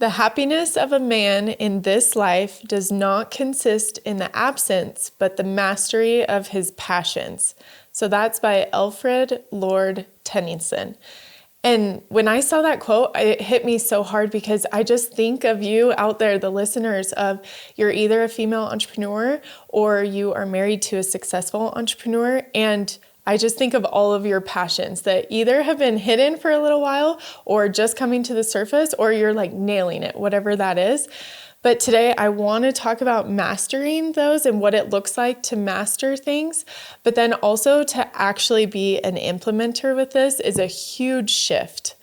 The happiness of a man in this life does not consist in the absence, but the mastery of his passions. So that's by Alfred Lord Tennyson. And when I saw that quote, it hit me so hard because I just think of you out there, the listeners, of you're either a female entrepreneur or you are married to a successful entrepreneur. And I just think of all of your passions that either have been hidden for a little while or just coming to the surface, or you're like nailing it, whatever that is. But today I want to talk about mastering those and what it looks like to master things, but then also to actually be an implementer with this is a huge shift.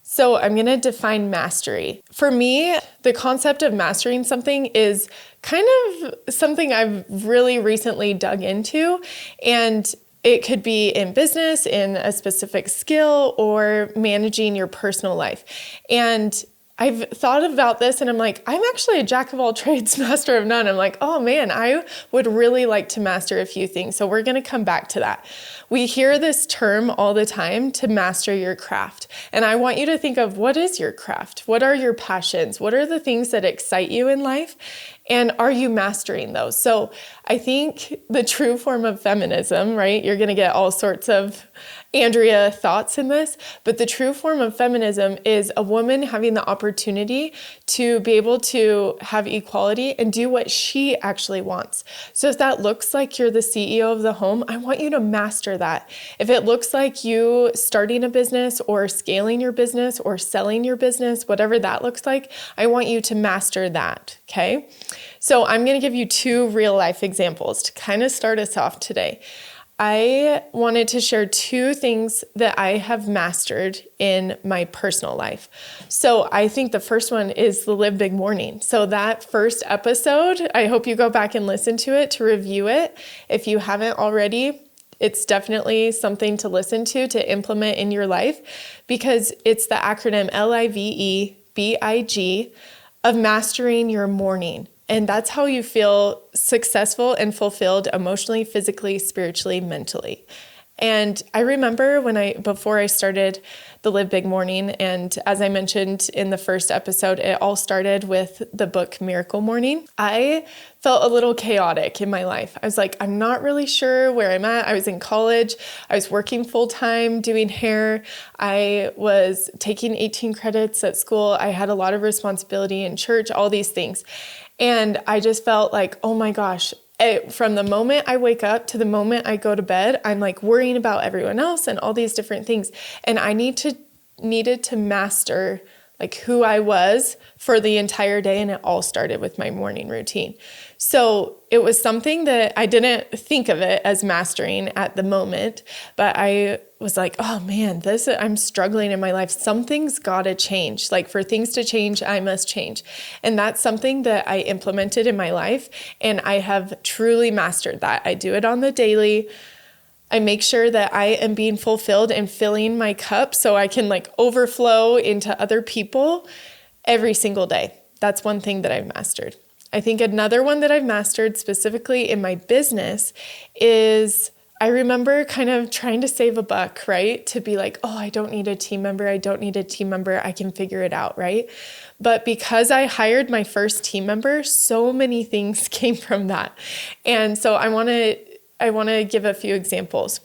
So I'm going to define mastery. For me, the concept of mastering something is kind of something I've really recently dug into, and it could be in business, in a specific skill, or managing your personal life. And I've thought about this and I'm like, I'm actually a jack of all trades, master of none. I'm like, oh man, I would really like to master a few things. So we're going to come back to that. We hear this term all the time, to master your craft. And I want you to think of, what is your craft? What are your passions? What are the things that excite you in life? And are you mastering those? So I think the true form of feminism, right? You're going to get all sorts of Andrea thoughts in this, but the true form of feminism is a woman having the opportunity to be able to have equality and do what she actually wants. So if that looks like you're the CEO of the home, I want you to master that. If it looks like you starting a business or scaling your business or selling your business, whatever that looks like, I want you to master that, okay? So I'm going to give you two real life examples to kind of start us off today. I wanted to share two things that I have mastered in my personal life. So I think the first one is the Live Big morning. So that first episode, I hope you go back and listen to it to review it. If you haven't already, it's definitely something to listen to implement in your life, because it's the acronym LIVEBIG of mastering your morning. And that's how you feel successful and fulfilled emotionally, physically, spiritually, mentally. And I remember before I started the Live Big morning, and as I mentioned in the first episode, it all started with the book Miracle Morning. I felt a little chaotic in my life. I was like, I'm not really sure where I'm at. I was in college. I was working full-time doing hair. I was taking 18 credits at school. I had a lot of responsibility in church, all these things. And I just felt like, oh my gosh, from the moment I wake up to the moment I go to bed, I'm like worrying about everyone else and all these different things. And I needed to master like who I was for the entire day. And it all started with my morning routine. So it was something that I didn't think of it as mastering at the moment, but I was like, oh man, I'm struggling in my life. Something's got to change. Like, for things to change, I must change. And that's something that I implemented in my life. And I have truly mastered that. I do it on the daily. I make sure that I am being fulfilled and filling my cup so I can like overflow into other people every single day. That's one thing that I've mastered. I think another one that I've mastered specifically in my business is, I remember kind of trying to save a buck, right? To be like, oh, I don't need a team member. I don't need a team member. I can figure it out, right? But because I hired my first team member, so many things came from that. And so I want to give a few examples.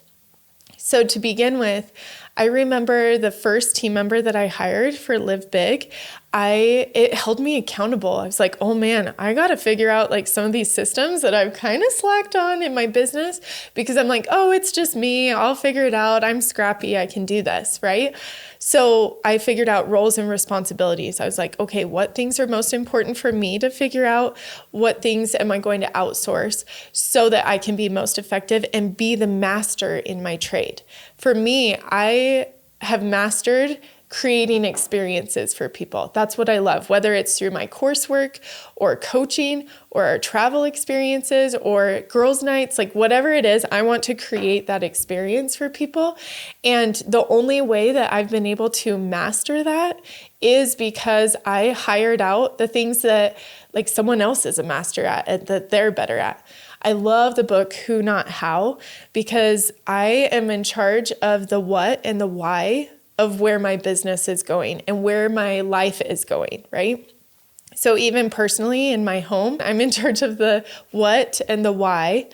So to begin with, I remember the first team member that I hired for Live Big, it held me accountable. I was like, oh man, I got to figure out like some of these systems that I've kind of slacked on in my business, because I'm like, oh, it's just me. I'll figure it out. I'm scrappy. I can do this, right? So I figured out roles and responsibilities. I was like, okay, what things are most important for me to figure out? What things am I going to outsource so that I can be most effective and be the master in my trade? For me, I have mastered creating experiences for people. That's what I love, whether it's through my coursework or coaching or our travel experiences or girls' nights, like whatever it is, I want to create that experience for people. And the only way that I've been able to master that is because I hired out the things that like someone else is a master at and that they're better at. I love the book Who Not How, because I am in charge of the what and the why of where my business is going and where my life is going, right? So even personally in my home, I'm in charge of the what and the why.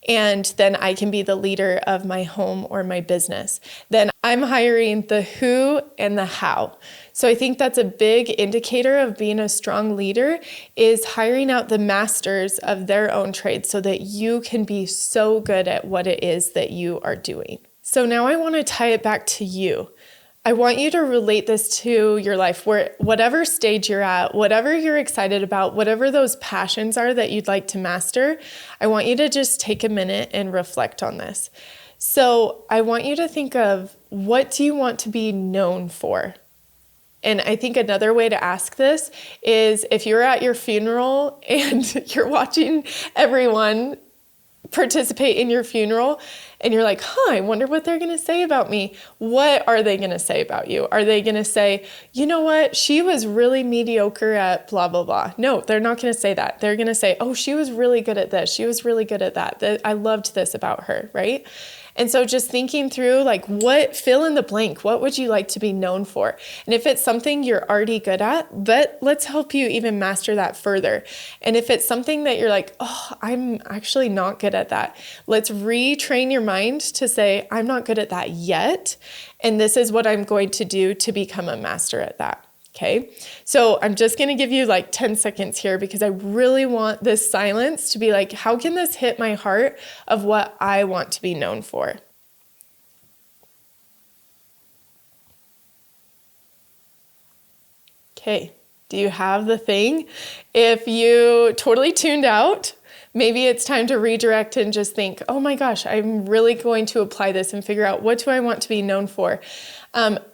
And then I can be the leader of my home or my business. Then I'm hiring the who and the how. So I think that's a big indicator of being a strong leader, is hiring out the masters of their own trade so that you can be so good at what it is that you are doing. So now I want to tie it back to you. I want you to relate this to your life, where whatever stage you're at, whatever you're excited about, whatever those passions are that you'd like to master, I want you to just take a minute and reflect on this. So I want you to think of, what do you want to be known for? And I think another way to ask this is, if you're at your funeral and you're watching everyone participate in your funeral and you're like, I wonder what they're going to say about me. What are they going to say about you? Are they going to say, you know what, she was really mediocre at blah, blah, blah? No, they're not going to say that. They're going to say, oh, she was really good at this. She was really good at that. I loved this about her, right? And so just thinking through, like, what, fill in the blank, what would you like to be known for? And if it's something you're already good at, let's help you even master that further. And if it's something that you're like, oh, I'm actually not good at that, let's retrain your mind to say, I'm not good at that yet. And this is what I'm going to do to become a master at that. Okay, so I'm just going to give you like 10 seconds here, because I really want this silence to be like, how can this hit my heart of what I want to be known for? Okay, do you have the thing? If you totally tuned out, maybe it's time to redirect and just think, oh my gosh, I'm really going to apply this and figure out, what do I want to be known for?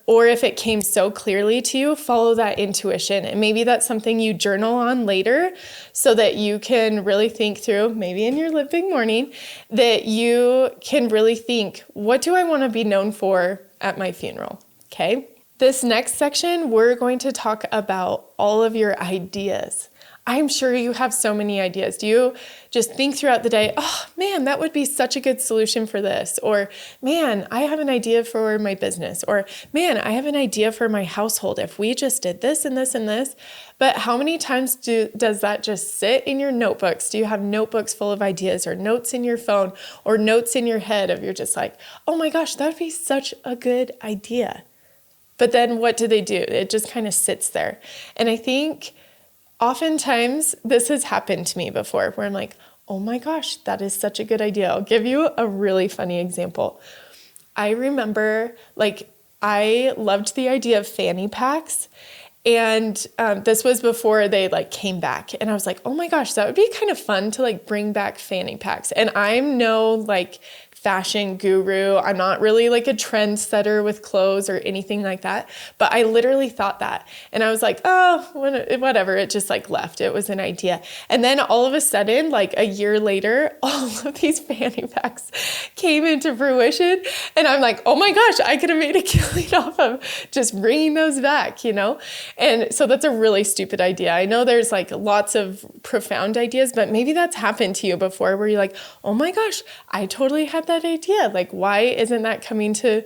Or if it came so clearly to you, follow that intuition. And maybe that's something you journal on later, so that you can really think through, maybe in your living morning, that you can really think, what do I want to be known for at my funeral? Okay. This next section, we're going to talk about all of your ideas. I'm sure you have so many ideas. Do you just think throughout the day, oh man, that would be such a good solution for this? Or man, I have an idea for my business. Or man, I have an idea for my household if we just did this and this and this. But how many times does that just sit in your notebooks? Do you have notebooks full of ideas, or notes in your phone, or notes in your head of, you're just like, oh my gosh, that would be such a good idea. But then what do? It just kind of sits there. And I think oftentimes this has happened to me before, where I'm like, oh my gosh, that is such a good idea. I'll give you a really funny example. I remember, I loved the idea of fanny packs. And this was before they came back. And I was like, oh my gosh, that would be kind of fun to bring back fanny packs. And I'm no fashion guru. I'm not really a trendsetter with clothes or anything like that. But I literally thought that. And I was like, oh, whatever. It just left. It was an idea. And then all of a sudden, a year later, all of these fanny packs came into fruition. And I'm like, oh my gosh, I could have made a killing off of just bringing those back, And so that's a really stupid idea. I know there's lots of profound ideas, but maybe that's happened to you before, where you're like, oh my gosh, I totally had that idea. Why isn't that coming to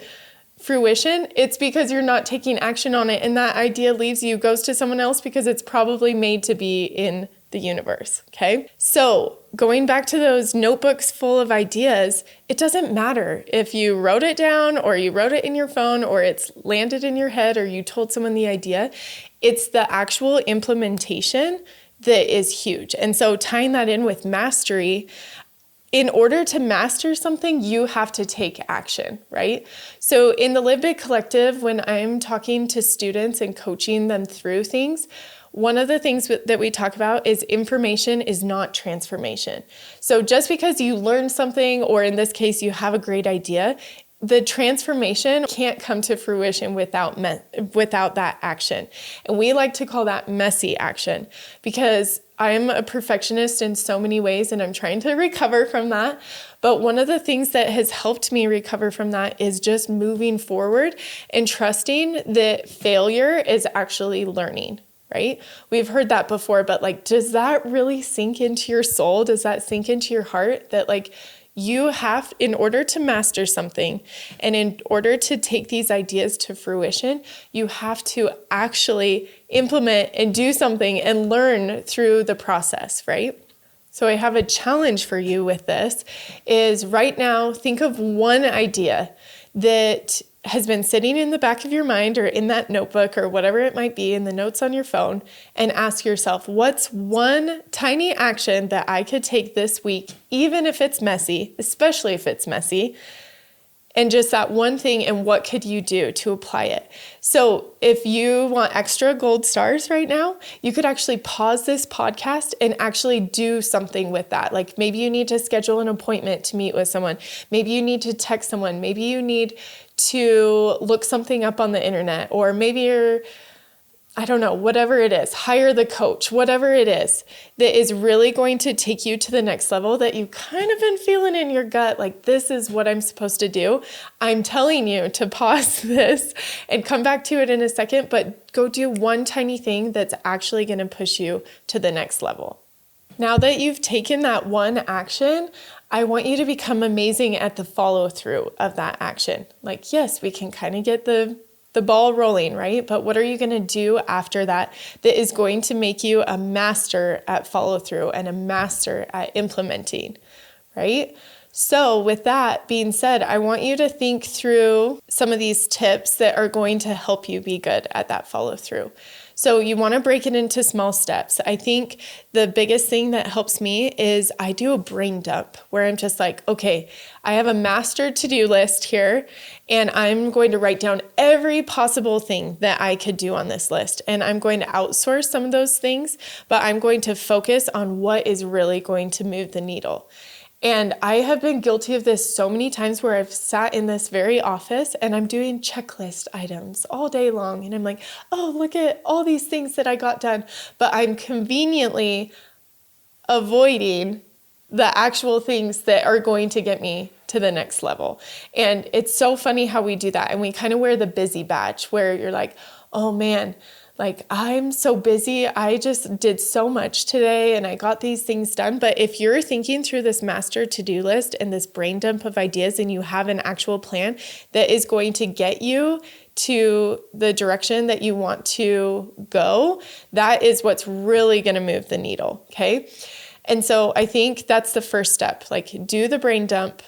fruition? It's because you're not taking action on it, and that idea goes to someone else, because it's probably made to be in the universe. Okay. So going back to those notebooks full of ideas, it doesn't matter if you wrote it down, or you wrote it in your phone, or it's landed in your head, or you told someone the idea. It's the actual implementation that is huge. And so tying that in with mastery, in order to master something, you have to take action, right? So in the Live Big Collective, when I'm talking to students and coaching them through things, one of the things that we talk about is information is not transformation. So just because you learn something, or in this case, you have a great idea, the transformation can't come to fruition without that action. And we like to call that messy action, because I'm a perfectionist in so many ways, and I'm trying to recover from that. But one of the things that has helped me recover from that is just moving forward and trusting that failure is actually learning, right? We've heard that before, but does that really sink into your soul? Does that sink into your heart that In order to master something and in order to take these ideas to fruition, you have to actually implement and do something and learn through the process, right? So I have a challenge for you with this is right now, think of one idea that has been sitting in the back of your mind or in that notebook or whatever it might be in the notes on your phone, and ask yourself, what's one tiny action that I could take this week, even if it's messy, especially if it's messy, and just that one thing, and what could you do to apply it? So if you want extra gold stars right now, you could actually pause this podcast and actually do something with that. Like maybe you need to schedule an appointment to meet with someone. Maybe you need to text someone. Maybe you need to look something up on the internet, or maybe I don't know, whatever it is, hire the coach, whatever it is that is really going to take you to the next level that you kind of been feeling in your gut, like this is what I'm supposed to do. I'm telling you to pause this and come back to it in a second, but go do one tiny thing that's actually going to push you to the next level. Now that you've taken that one action, I want you to become amazing at the follow through of that action. Like, yes, we can kind of get the ball rolling, right? But what are you going to do after that that is going to make you a master at follow through and a master at implementing, right? So with that being said, I want you to think through some of these tips that are going to help you be good at that follow through. So you want to break it into small steps. I think the biggest thing that helps me is I do a brain dump where I'm just like, okay, I have a master to-do list here, and I'm going to write down every possible thing that I could do on this list. And I'm going to outsource some of those things, but I'm going to focus on what is really going to move the needle. And I have been guilty of this so many times where I've sat in this very office and I'm doing checklist items all day long. And I'm like, oh, look at all these things that I got done. But I'm conveniently avoiding the actual things that are going to get me to the next level. And it's so funny how we do that. And we kind of wear the busy badge where you're like, oh man, like I'm so busy. I just did so much today and I got these things done. But if you're thinking through this master to-do list and this brain dump of ideas and you have an actual plan that is going to get you to the direction that you want to go, that is what's really going to move the needle. Okay. And so I think that's the first step, like do the brain dump,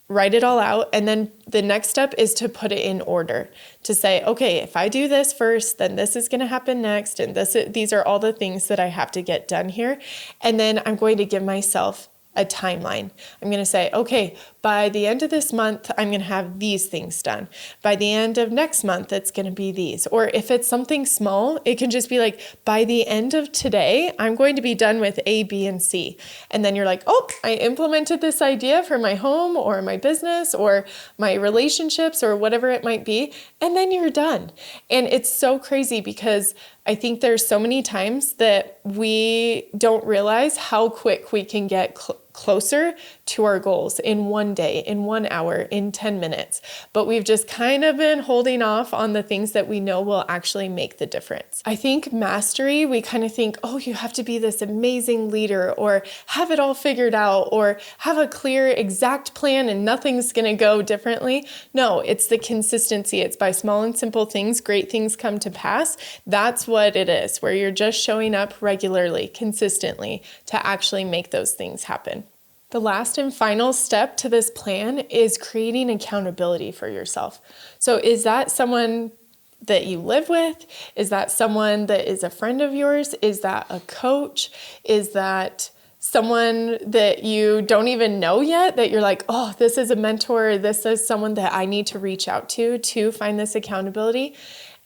write it all out. And then the next step is to put it in order, to say, okay, if I do this first, then this is going to happen next. And these are all the things that I have to get done here. And then I'm going to give myself a timeline. I'm going to say, okay, by the end of this month, I'm going to have these things done. By the end of next month, it's going to be these. Or if it's something small, it can just be like, by the end of today, I'm going to be done with A, B, and C. And then you're like, oh, I implemented this idea for my home or my business or my relationships or whatever it might be. And then you're done. And it's so crazy because I think there's so many times that we don't realize how quick we can get closer to our goals in one day, in 1 hour, in 10 minutes. But we've just kind of been holding off on the things that we know will actually make the difference. I think mastery, we kind of think, oh, you have to be this amazing leader or have it all figured out or have a clear, exact plan and nothing's going to go differently. No, it's the consistency. It's by small and simple things, great things come to pass. That's what it is, where you're just showing up regularly, consistently to actually make those things happen. The last and final step to this plan is creating accountability for yourself. So is that someone that you live with? Is that someone that is a friend of yours? Is that a coach? Is that someone that you don't even know yet that you're like, oh, this is a mentor. This is someone that I need to reach out to find this accountability.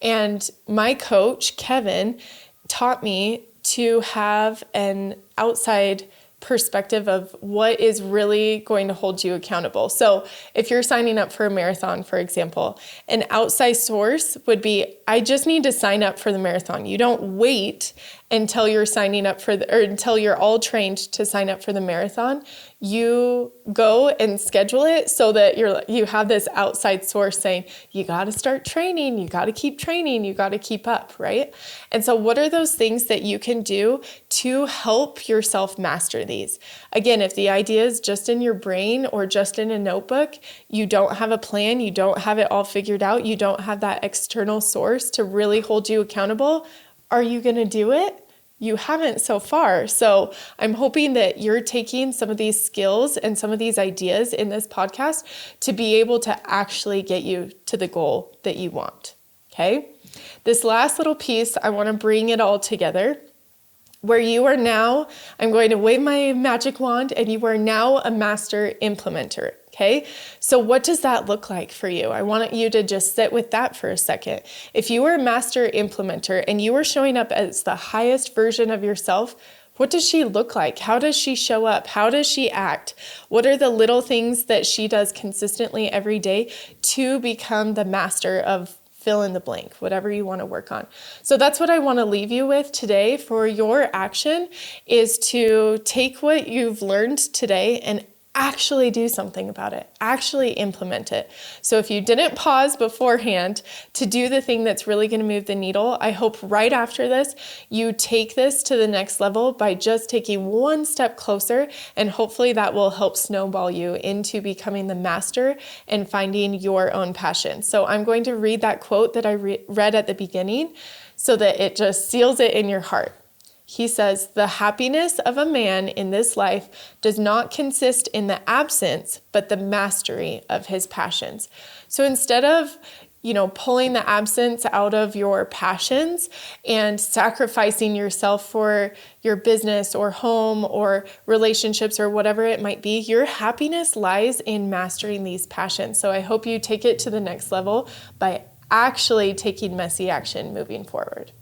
And my coach, Kevin, taught me to have an outside perspective of what is really going to hold you accountable. So if you're signing up for a marathon, for example, an outside source would be, I just need to sign up for the marathon. You don't wait until you're signing up or until you're all trained to sign up for the marathon, you go and schedule it so that you have this outside source saying, you got to start training, you got to keep training, you got to keep up, right? And so what are those things that you can do to help yourself master these? Again, if the idea is just in your brain or just in a notebook, you don't have a plan, you don't have it all figured out, you don't have that external source to really hold you accountable, are you going to do it? You haven't so far. So I'm hoping that you're taking some of these skills and some of these ideas in this podcast to be able to actually get you to the goal that you want. Okay? This last little piece, I want to bring it all together. Where you are now, I'm going to wave my magic wand, and you are now a master implementer. Okay, so what does that look like for you? I want you to just sit with that for a second. If you are a master implementer and you are showing up as the highest version of yourself, what does she look like? How does she show up? How does she act? What are the little things that she does consistently every day to become the master of fill in the blank, whatever you want to work on? So that's what I want to leave you with today for your action, is to take what you've learned today and actually do something about it, actually implement it. So if you didn't pause beforehand to do the thing that's really going to move the needle, I hope right after this, you take this to the next level by just taking one step closer, and hopefully that will help snowball you into becoming the master and finding your own passion. So I'm going to read that quote that I read at the beginning so that it just seals it in your heart. He says, "The happiness of a man in this life does not consist in the absence, but the mastery of his passions." So instead of, pulling the absence out of your passions and sacrificing yourself for your business or home or relationships or whatever it might be, your happiness lies in mastering these passions. So I hope you take it to the next level by actually taking messy action moving forward.